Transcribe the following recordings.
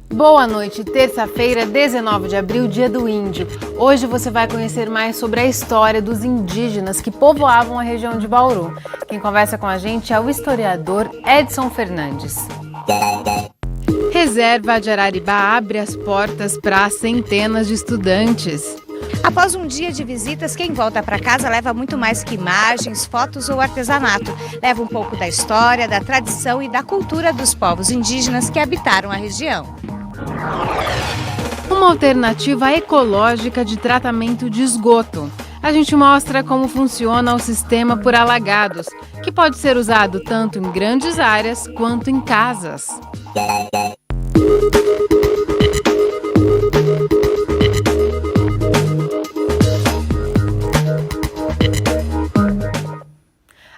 Boa noite, terça-feira, 19 de abril, dia do índio. Hoje você vai conhecer mais sobre a história dos indígenas que povoavam a região de Bauru. Quem conversa com a gente é o historiador Edson Fernandes. Reserva de Araribá abre as portas para centenas de estudantes. Após um dia de visitas, quem volta para casa leva muito mais que imagens, fotos ou artesanato. Leva um pouco da história, da tradição e da cultura dos povos indígenas que habitaram a região. Uma alternativa ecológica de tratamento de esgoto. A gente mostra como funciona o sistema por alagados, que pode ser usado tanto em grandes áreas quanto em casas.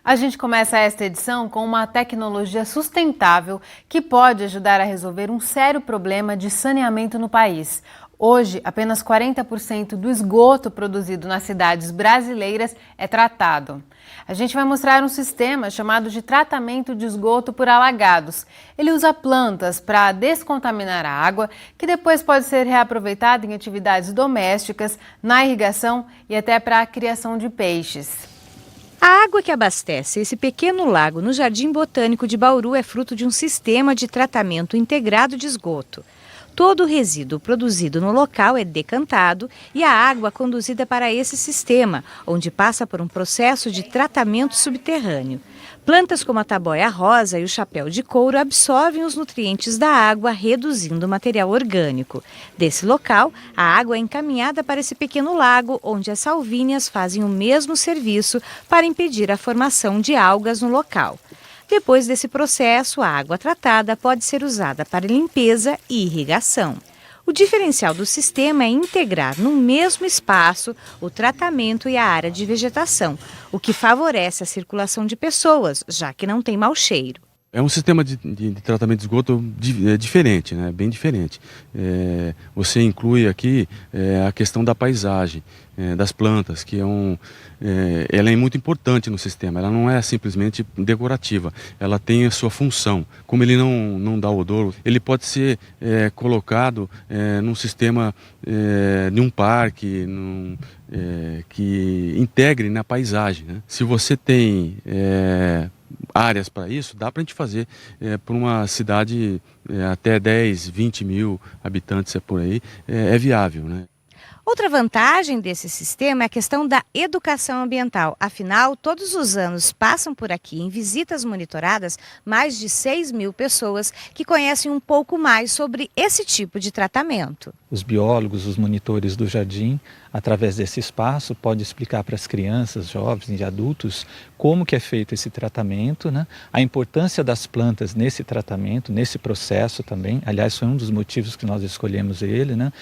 A gente começa esta edição com uma tecnologia sustentável que pode ajudar a resolver um sério problema de saneamento no país. Hoje, apenas 40% do esgoto produzido nas cidades brasileiras é tratado. A gente vai mostrar um sistema chamado de tratamento de esgoto por alagados. Ele usa plantas para descontaminar a água, que depois pode ser reaproveitada em atividades domésticas, na irrigação e até para a criação de peixes. A água que abastece esse pequeno lago no Jardim Botânico de Bauru é fruto de um sistema de tratamento integrado de esgoto. Todo o resíduo produzido no local é decantado e a água conduzida para esse sistema, onde passa por um processo de tratamento subterrâneo. Plantas como a taboia rosa e o chapéu de couro absorvem os nutrientes da água, reduzindo o material orgânico. Desse local, a água é encaminhada para esse pequeno lago, onde as salvínias fazem o mesmo serviço para impedir a formação de algas no local. Depois desse processo, a água tratada pode ser usada para limpeza e irrigação. O diferencial do sistema é integrar no mesmo espaço o tratamento e a área de vegetação, o que favorece a circulação de pessoas, já que não tem mau cheiro. É um sistema de tratamento de esgoto diferente, né? Bem diferente. Você inclui aqui a questão da paisagem, das plantas, que ela é muito importante no sistema. Ela não é simplesmente decorativa, ela tem a sua função. Como ele não dá odor, ele pode ser colocado num sistema de um parque, que integre na paisagem, né? Se você tem áreas para isso, dá para a gente fazer para uma cidade até 10, 20 mil habitantes por aí, é viável, né? Outra vantagem desse sistema é a questão da educação ambiental. Afinal, todos os anos passam por aqui em visitas monitoradas mais de 6 mil pessoas que conhecem um pouco mais sobre esse tipo de tratamento. Os biólogos, os monitores do jardim, através desse espaço, podem explicar para as crianças, jovens e adultos como que é feito esse tratamento, né? A importância das plantas nesse tratamento, nesse processo também. Aliás, foi um dos motivos que nós escolhemos ele, né?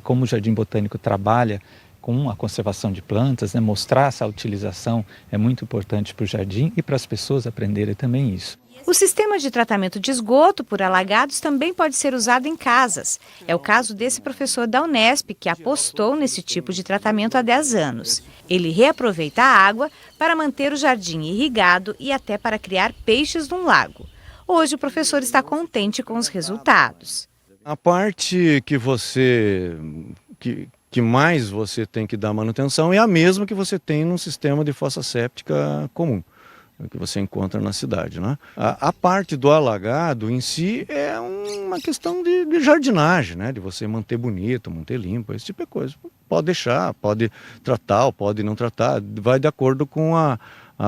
Como o Jardim Botânico trabalha com a conservação de plantas, né? Mostrar essa utilização é muito importante para o jardim e para as pessoas aprenderem também isso. O sistema de tratamento de esgoto por alagados também pode ser usado em casas. É o caso desse professor da Unesp, que apostou nesse tipo de tratamento há 10 anos. Ele reaproveita a água para manter o jardim irrigado e até para criar peixes num lago. Hoje o professor está contente com os resultados. A parte que mais você tem que dar manutenção é a mesma que você tem num sistema de fossa séptica comum, que você encontra na cidade, né? A parte do alagado em si é uma questão de jardinagem, né? De você manter bonito, manter limpo, esse tipo de coisa. Pode deixar, pode tratar ou pode não tratar, vai de acordo com a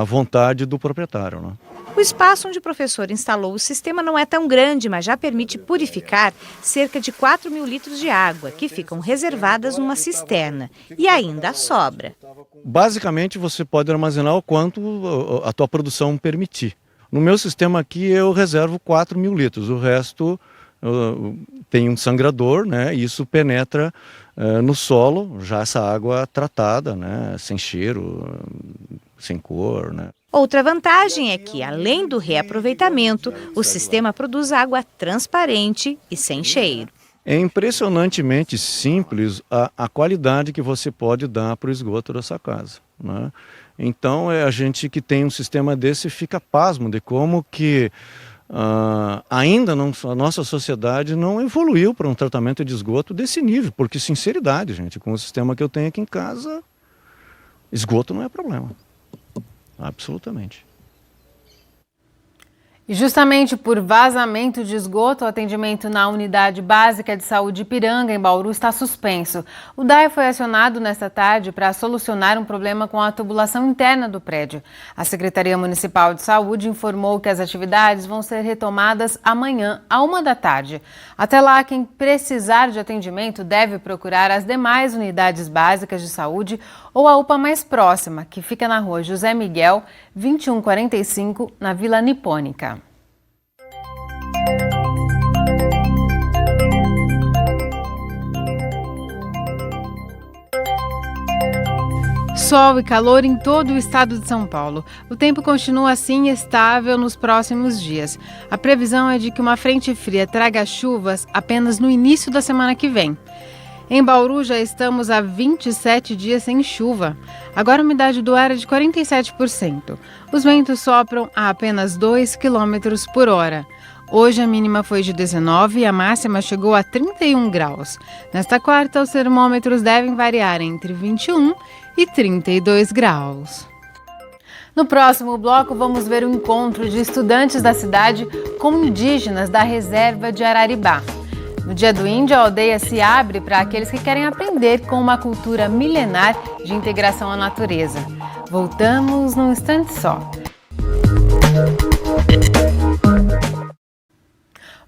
vontade do proprietário, né? O espaço onde o professor instalou o sistema não é tão grande, mas já permite purificar cerca de 4 mil litros de água, que ficam reservadas numa cisterna. E ainda sobra. Basicamente, você pode armazenar o quanto a tua produção permitir. No meu sistema aqui, eu reservo 4 mil litros. O resto tem um sangrador, né? E isso penetra no solo, já essa água tratada, né? Sem cheiro, sem cor, né? Outra vantagem é que, além do reaproveitamento, o sistema produz água transparente e sem cheiro. É impressionantemente simples a qualidade que você pode dar para o esgoto da sua casa, né? Então, a gente que tem um sistema desse fica pasmo de como que ainda não, a nossa sociedade não evoluiu para um tratamento de esgoto desse nível, porque, sinceridade, gente, com o sistema que eu tenho aqui em casa, esgoto não é problema. Absolutamente. E justamente por vazamento de esgoto, o atendimento na Unidade Básica de Saúde Ipiranga, em Bauru, está suspenso. O DAE foi acionado nesta tarde para solucionar um problema com a tubulação interna do prédio. A Secretaria Municipal de Saúde informou que as atividades vão ser retomadas amanhã, à 13h. Até lá, quem precisar de atendimento deve procurar as demais unidades básicas de saúde ou a UPA mais próxima, que fica na rua José Miguel, 2145, na Vila Nipônica. Sol e calor em todo o estado de São Paulo. O tempo continua assim estável nos próximos dias. A previsão é de que uma frente fria traga chuvas apenas no início da semana que vem. Em Bauru já estamos há 27 dias sem chuva. Agora a umidade do ar é de 47%. Os ventos sopram a apenas 2 km por hora. Hoje a mínima foi de 19 e a máxima chegou a 31 graus. Nesta quarta, os termômetros devem variar entre 21 e 32 graus. No próximo bloco, vamos ver o encontro de estudantes da cidade com indígenas da reserva de Araribá. No Dia do Índio, a aldeia se abre para aqueles que querem aprender com uma cultura milenar de integração à natureza. Voltamos num instante só.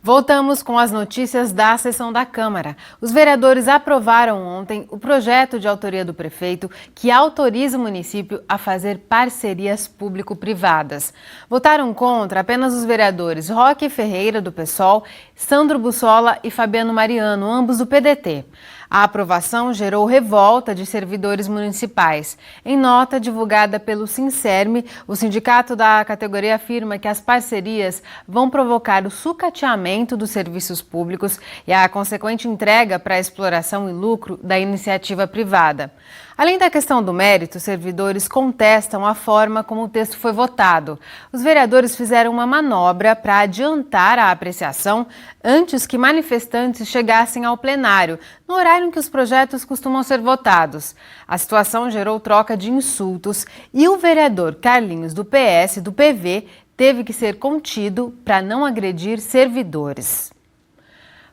Voltamos com as notícias da sessão da Câmara. Os vereadores aprovaram ontem o projeto de autoria do prefeito que autoriza o município a fazer parcerias público-privadas. Votaram contra apenas os vereadores Roque Ferreira, do PSOL, Sandro Bussola e Fabiano Mariano, ambos do PDT. A aprovação gerou revolta de servidores municipais. Em nota divulgada pelo Sincerme, o sindicato da categoria afirma que as parcerias vão provocar o sucateamento dos serviços públicos e a consequente entrega para a exploração e lucro da iniciativa privada. Além da questão do mérito, os servidores contestam a forma como o texto foi votado. Os vereadores fizeram uma manobra para adiantar a apreciação antes que manifestantes chegassem ao plenário, no horário em que os projetos costumam ser votados. A situação gerou troca de insultos e o vereador Carlinhos, do PS e do PV, teve que ser contido para não agredir servidores.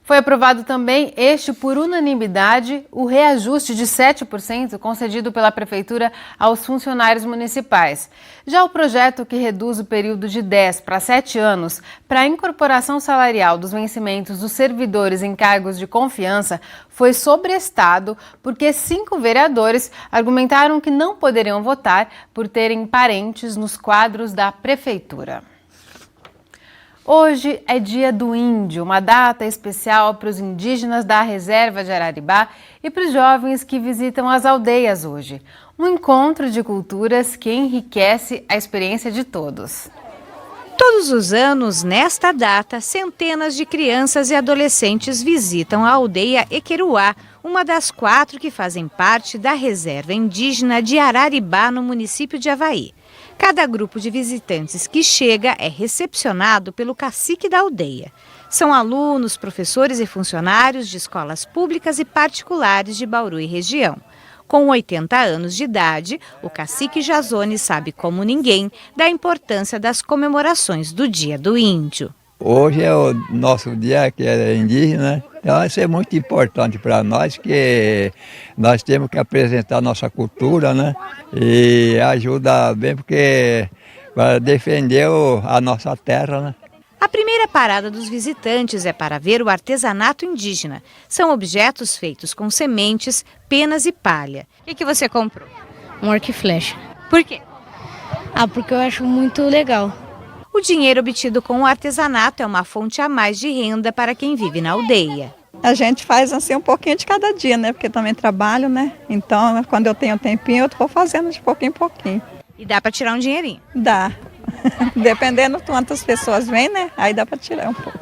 Foi aprovado também, por unanimidade, o reajuste de 7% concedido pela Prefeitura aos funcionários municipais. Já o projeto que reduz o período de 10 para 7 anos para a incorporação salarial dos vencimentos dos servidores em cargos de confiança foi sobrestado porque 5 vereadores argumentaram que não poderiam votar por terem parentes nos quadros da Prefeitura. Hoje é Dia do Índio, uma data especial para os indígenas da reserva de Araribá e para os jovens que visitam as aldeias hoje. Um encontro de culturas que enriquece a experiência de todos. Todos os anos, nesta data, centenas de crianças e adolescentes visitam a aldeia Equeruá, uma das 4 que fazem parte da reserva indígena de Araribá, no município de Avaí. Cada grupo de visitantes que chega é recepcionado pelo cacique da aldeia. São alunos, professores e funcionários de escolas públicas e particulares de Bauru e região. Com 80 anos de idade, o cacique Jazone sabe como ninguém da importância das comemorações do Dia do Índio. Hoje é o nosso dia que é indígena, então isso é muito importante para nós, que nós temos que apresentar nossa cultura, né? E ajuda bem porque para defender a nossa terra, né? A primeira parada dos visitantes é para ver o artesanato indígena. São objetos feitos com sementes, penas e palha. O que você comprou? Um arco e flecha. Por quê? Porque eu acho muito legal. O dinheiro obtido com o artesanato é uma fonte a mais de renda para quem vive na aldeia. A gente faz assim um pouquinho de cada dia, né? Porque também trabalho, né? Então, quando eu tenho um tempinho, eu estou fazendo de pouquinho em pouquinho. E dá para tirar um dinheirinho? Dá. Dependendo de quantas pessoas vêm, né? Aí dá para tirar um pouco.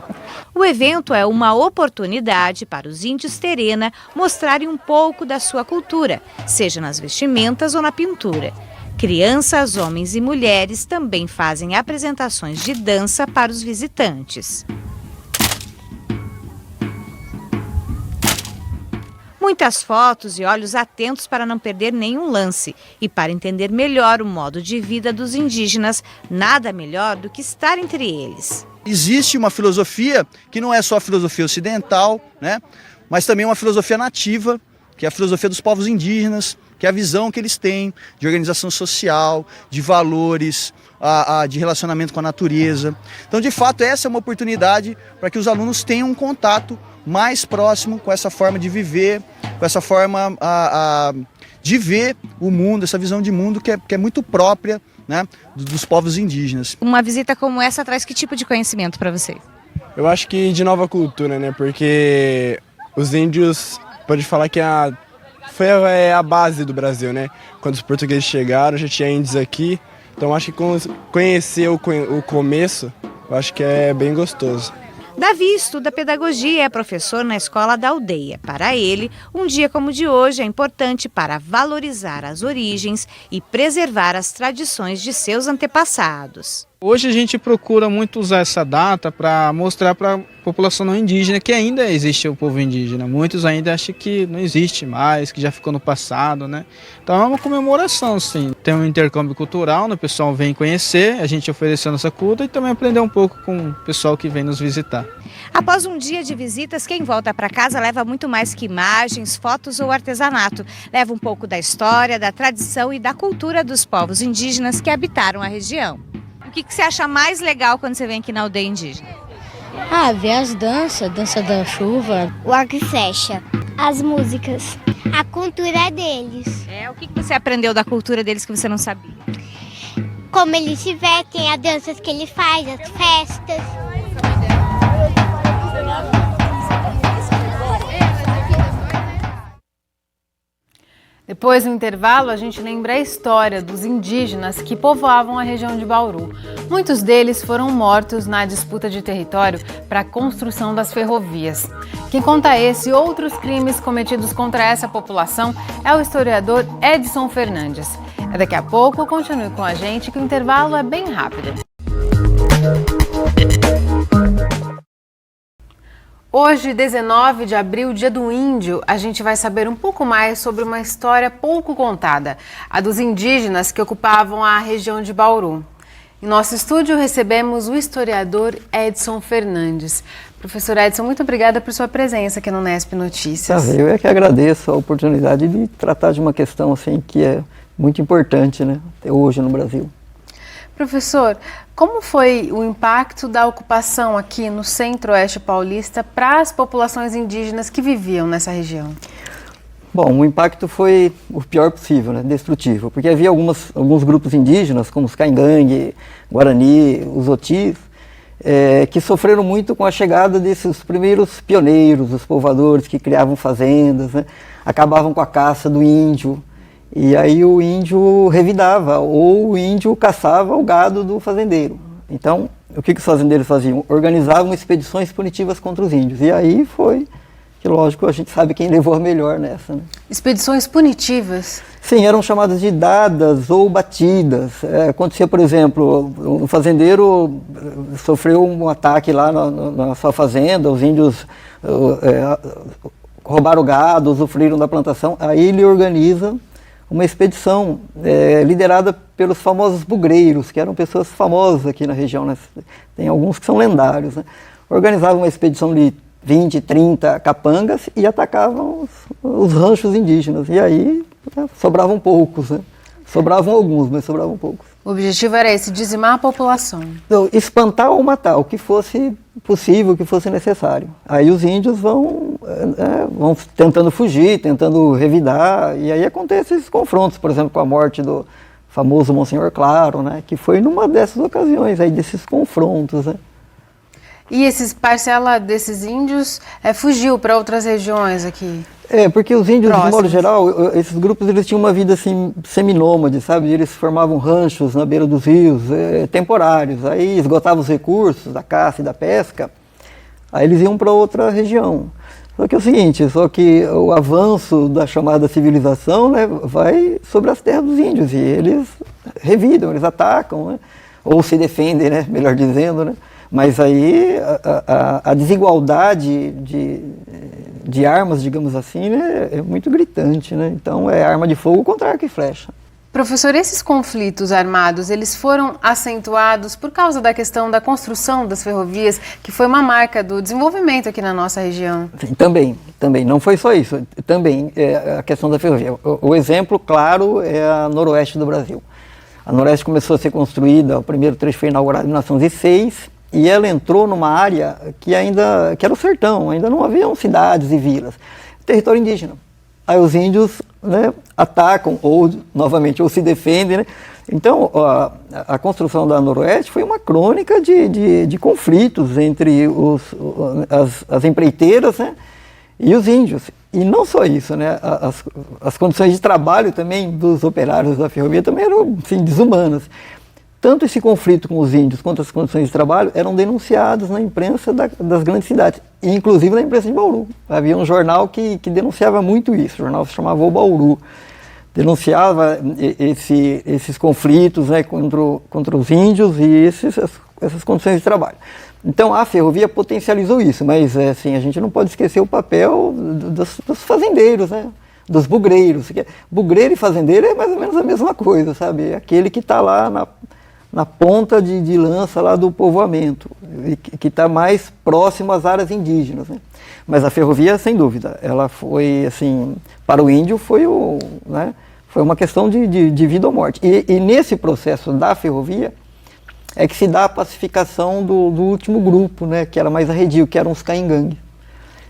O evento é uma oportunidade para os índios terena mostrarem um pouco da sua cultura, seja nas vestimentas ou na pintura. Crianças, homens e mulheres também fazem apresentações de dança para os visitantes. Muitas fotos e olhos atentos para não perder nenhum lance. E para entender melhor o modo de vida dos indígenas, nada melhor do que estar entre eles. Existe uma filosofia que não é só a filosofia ocidental, né? Mas também uma filosofia nativa, que é a filosofia dos povos indígenas, que é a visão que eles têm de organização social, de valores, de relacionamento com a natureza. Então, de fato, essa é uma oportunidade para que os alunos tenham um contato mais próximo com essa forma de viver, com essa forma de ver o mundo, essa visão de mundo que é muito própria, né, dos povos indígenas. Uma visita como essa traz que tipo de conhecimento para vocês? Eu acho que de nova cultura, né? Porque os índios, pode falar que foi a base do Brasil, né? Quando os portugueses chegaram, já tinha índios aqui. Então acho que conhecer o começo, eu acho que é bem gostoso. Davi estuda pedagogia e é professor na escola da aldeia. Para ele, um dia como o de hoje é importante para valorizar as origens e preservar as tradições de seus antepassados. Hoje a gente procura muito usar essa data para mostrar para a população não indígena que ainda existe o povo indígena. Muitos ainda acham que não existe mais, que já ficou no passado, né? Então é uma comemoração, sim. Tem um intercâmbio cultural, né? O pessoal vem conhecer, a gente oferecendo essa cultura e também aprender um pouco com o pessoal que vem nos visitar. Após um dia de visitas, quem volta para casa leva muito mais que imagens, fotos ou artesanato. Leva um pouco da história, da tradição e da cultura dos povos indígenas que habitaram a região. O que você acha mais legal quando você vem aqui na aldeia indígena? Ver as danças, dança da chuva. O arco e flecha, as músicas, a cultura deles. O que você aprendeu da cultura deles que você não sabia? Como eles se vestem, as danças que eles fazem, as festas. Depois do intervalo, a gente lembra a história dos indígenas que povoavam a região de Bauru. Muitos deles foram mortos na disputa de território para a construção das ferrovias. Quem conta esse e outros crimes cometidos contra essa população é o historiador Edson Fernandes. Daqui a pouco, continue com a gente que o intervalo é bem rápido. Hoje, 19 de abril, dia do índio, a gente vai saber um pouco mais sobre uma história pouco contada, a dos indígenas que ocupavam a região de Bauru. Em nosso estúdio recebemos o historiador Edson Fernandes. Professor Edson, muito obrigada por sua presença aqui no Nesp Notícias. Eu é que agradeço a oportunidade de tratar de uma questão assim que é muito importante, né, até hoje no Brasil. Professor, como foi o impacto da ocupação aqui no Centro-Oeste paulista para as populações indígenas que viviam nessa região? Bom, o impacto foi o pior possível, né? Destrutivo, porque havia alguns grupos indígenas, como os Caingangue, Guarani, os Otis, que sofreram muito com a chegada desses primeiros pioneiros, os povoadores que criavam fazendas, né? Acabavam com a caça do índio. E aí o índio revidava, ou o índio caçava o gado do fazendeiro. Então, o que os fazendeiros faziam? Organizavam expedições punitivas contra os índios. E aí foi, que lógico, a gente sabe quem levou a melhor nessa, né? Expedições punitivas? Sim, eram chamadas de dadas ou batidas. Acontecia, por exemplo, um fazendeiro sofreu um ataque lá na sua fazenda, os índios roubaram o gado, usufruíram da plantação, aí ele organiza uma expedição liderada pelos famosos bugreiros, que eram pessoas famosas aqui na região, né? Tem alguns que são lendários, né? Organizavam uma expedição de 20, 30 capangas e atacavam os ranchos indígenas. E aí sobravam poucos, né? Sobravam alguns, mas sobravam poucos. O objetivo era esse, dizimar a população. Então, espantar ou matar, o que fosse possível, o que fosse necessário. Aí os índios vão tentando fugir, tentando revidar, e aí acontecem esses confrontos, por exemplo, com a morte do famoso Monsenhor Claro, né, que foi numa dessas ocasiões, aí desses confrontos, né. E parcela desses índios fugiu para outras regiões aqui? Porque os índios, próximos, de modo geral, esses grupos eles tinham uma vida assim, seminômade, sabe? Eles formavam ranchos na beira dos rios, temporários. Aí esgotavam os recursos da caça e da pesca, aí eles iam para outra região. Só que é o seguinte, o avanço da chamada civilização, né, vai sobre as terras dos índios, e eles revidam, eles atacam, né, ou se defendem, né, melhor dizendo, né, mas aí a desigualdade de armas, digamos assim, né, é muito gritante, né, então é arma de fogo contra arco e flecha. Professor, esses conflitos armados, eles foram acentuados por causa da questão da construção das ferrovias, que foi uma marca do desenvolvimento aqui na nossa região? Sim, também, não foi só isso, também a questão da ferrovia. O exemplo claro é a noroeste do Brasil. A noroeste começou a ser construída, o primeiro trecho foi inaugurado em 1906, e ela entrou numa área que era o sertão, ainda não haviam cidades e vilas, território indígena. Aí os índios, né, atacam ou se defendem, né? Então a construção da noroeste foi uma crônica de conflitos entre as empreiteiras, né, e os índios. E não só isso, né, as condições de trabalho também dos operários da ferrovia também eram, assim, desumanas. Tanto esse conflito com os índios quanto as condições de trabalho eram denunciados na imprensa das grandes cidades, inclusive na imprensa de Bauru. Havia um jornal que denunciava muito isso, o jornal se chamava O Bauru. Denunciava esses conflitos, né, contra os índios e essas condições de trabalho. Então a ferrovia potencializou isso, mas assim, a gente não pode esquecer o papel dos fazendeiros, né? Dos bugreiros. Bugreiro e fazendeiro é mais ou menos a mesma coisa, sabe? Aquele que está lá na ponta de lança lá do povoamento, que está mais próximo às áreas indígenas, né? Mas a ferrovia, sem dúvida, ela foi, assim, para o índio foi uma questão de vida ou morte. E nesse processo da ferrovia é que se dá a pacificação do último grupo, né, que era mais arredio, que eram os caingangue.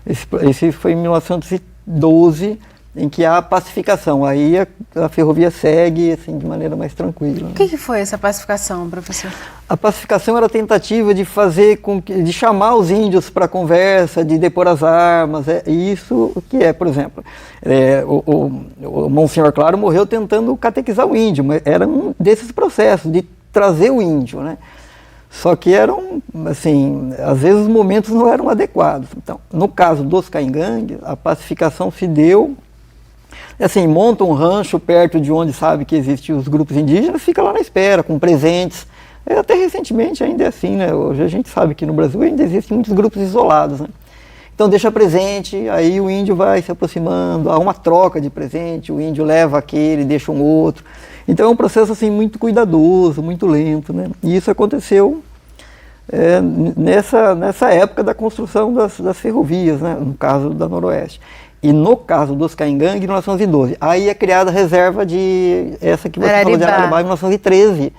Esse foi em 1912, em que há a pacificação, aí a ferrovia segue, assim, de maneira mais tranquila. O que foi essa pacificação, professor? A pacificação era a tentativa de de chamar os índios para conversa, de depor as armas, isso que por exemplo, o Monsenhor Claro morreu tentando catequizar o índio, mas era um desses processos, de trazer o índio, né? Só que eram, assim, às vezes os momentos não eram adequados. Então, no caso dos caingangue, a pacificação se deu, assim, monta um rancho perto de onde sabe que existem os grupos indígenas, fica lá na espera, com presentes. Até recentemente ainda é assim, né? Hoje a gente sabe que no Brasil ainda existem muitos grupos isolados, né? Então deixa presente, aí o índio vai se aproximando, há uma troca de presente, o índio leva aquele, deixa um outro. Então é um processo, assim, muito cuidadoso, muito lento, né? E isso aconteceu nessa época da construção das ferrovias, né? No caso da Noroeste. E no caso dos caingangue, em 1912. Aí é criada a reserva essa que você falou de Araribá, em 1913.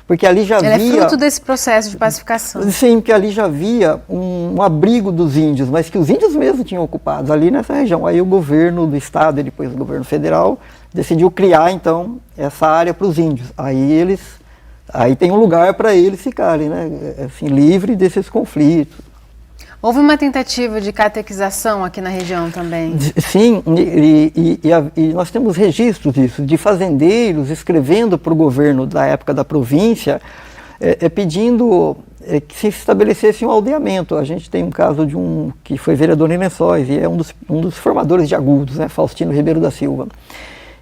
Porque ali já havia... é fruto desse processo de pacificação. Sim, porque ali já havia um abrigo dos índios, mas que os índios mesmos tinham ocupado, ali nessa região. Aí o governo do estado e depois o governo federal decidiu criar, então, essa área para os índios. Aí tem um lugar para eles ficarem, né, assim, livre desses conflitos. Houve uma tentativa de catequização aqui na região também? Sim, e nós temos registros disso, de fazendeiros escrevendo para o governo da época da província, pedindo que se estabelecesse um aldeamento. A gente tem um caso de que foi vereador em Lençóis, e é um dos formadores de Agudos, né, Faustino Ribeiro da Silva,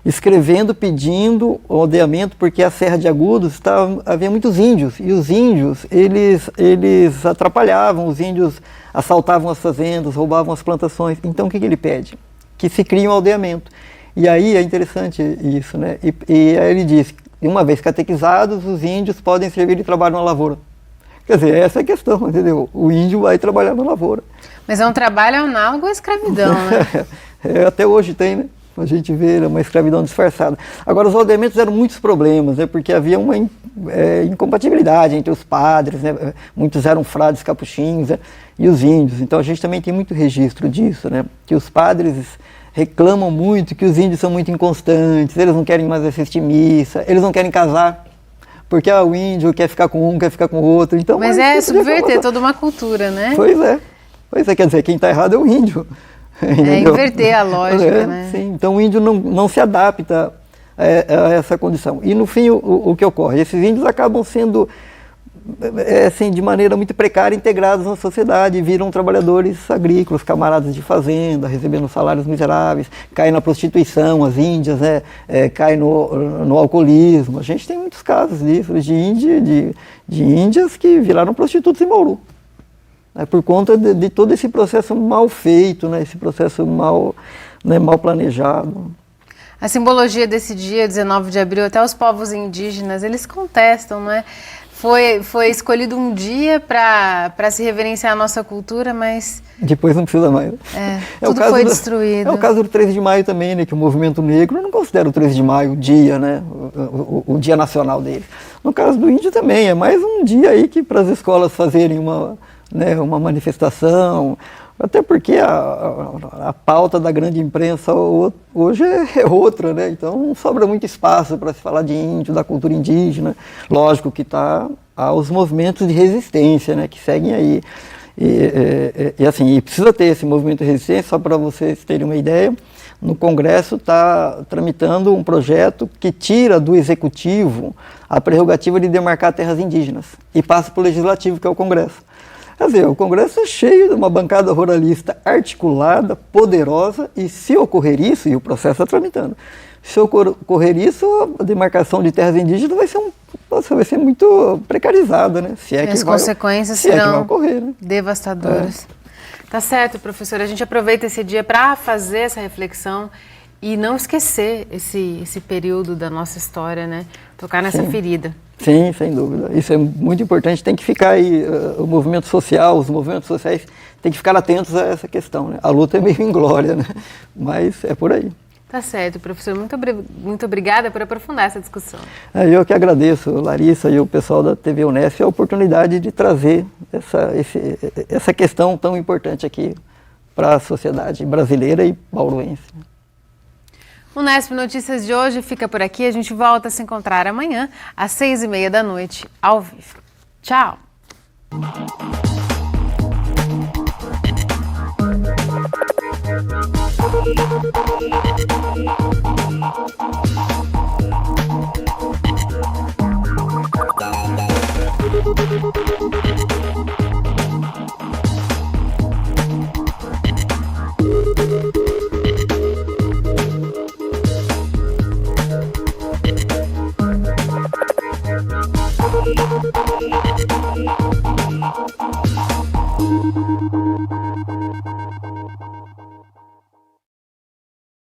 escrevendo, pedindo o aldeamento, porque a Serra de Agudos havia muitos índios, e os índios, eles atrapalhavam, os índios assaltavam as fazendas, roubavam as plantações. Então o que ele pede? Que se crie um aldeamento. E aí é interessante isso, né? E aí ele diz, uma vez catequizados, os índios podem servir de trabalho na lavoura. Quer dizer, essa é a questão, entendeu? O índio vai trabalhar na lavoura. Mas é um trabalho análogo à escravidão, né? Até hoje tem, né? A gente vê uma escravidão disfarçada. Agora, os aldeamentos eram muitos problemas, né? Porque havia uma incompatibilidade entre os padres, né? Muitos eram frades capuchinhos, né? E os índios. Então a gente também tem muito registro disso, né? Que os padres reclamam muito que os índios são muito inconstantes, eles não querem mais assistir missa, eles não querem casar, porque o índio quer ficar com um, quer ficar com o outro. Então, mas subverter toda uma cultura, né? Pois é, quer dizer, quem está errado é o índio. Inverter a lógica, né? Sim, então o índio não se adapta a essa condição. E no fim, o que ocorre? Esses índios acabam sendo assim, de maneira muito precária, integrados na sociedade, viram trabalhadores agrícolas, camaradas de fazenda, recebendo salários miseráveis, caem na prostituição, as índias, né, caem no alcoolismo. A gente tem muitos casos disso, de índias que viraram prostitutas em Bauru, né, por conta de todo esse processo mal feito, né, esse processo mal planejado. A simbologia desse dia, 19 de abril, até os povos indígenas, eles contestam, não é? Foi escolhido um dia para se reverenciar a nossa cultura, mas... Depois não precisa mais. Tudo foi destruído. É o caso do 13 de maio também, né, que o movimento negro não considera o 13 de maio o dia, né, o dia nacional dele. No caso do índio também, é mais um dia aí que para as escolas fazerem uma manifestação, até porque a pauta da grande imprensa hoje é outra, né? Então não sobra muito espaço para se falar de índio, da cultura indígena. Lógico que há os movimentos de resistência, né, que seguem aí. E precisa ter esse movimento de resistência, só para vocês terem uma ideia. No Congresso está tramitando um projeto que tira do Executivo a prerrogativa de demarcar terras indígenas e passa para o Legislativo, que é o Congresso. Quer dizer, o Congresso é cheio de uma bancada ruralista articulada, poderosa, e se ocorrer isso, e o processo está tramitando, se ocorrer isso, a demarcação de terras indígenas vai ser muito precarizada, né? Se é que as consequências serão devastadoras. Tá certo, professora. A gente aproveita esse dia para fazer essa reflexão e não esquecer esse período da nossa história, né? Tocar nessa ferida. Sim, sem dúvida. Isso é muito importante. Tem que ficar aí, o movimento social, os movimentos sociais, tem que ficar atentos a essa questão, né? A luta é meio inglória, né? Mas é por aí. Tá certo, professor. Muito obrigada por aprofundar essa discussão. Eu que agradeço, Larissa e o pessoal da TV Unesp, a oportunidade de trazer essa questão tão importante aqui para a sociedade brasileira e bauruense. O Unesp Notícias de hoje fica por aqui. A gente volta a se encontrar amanhã, às 6h30 da noite, ao vivo. Tchau!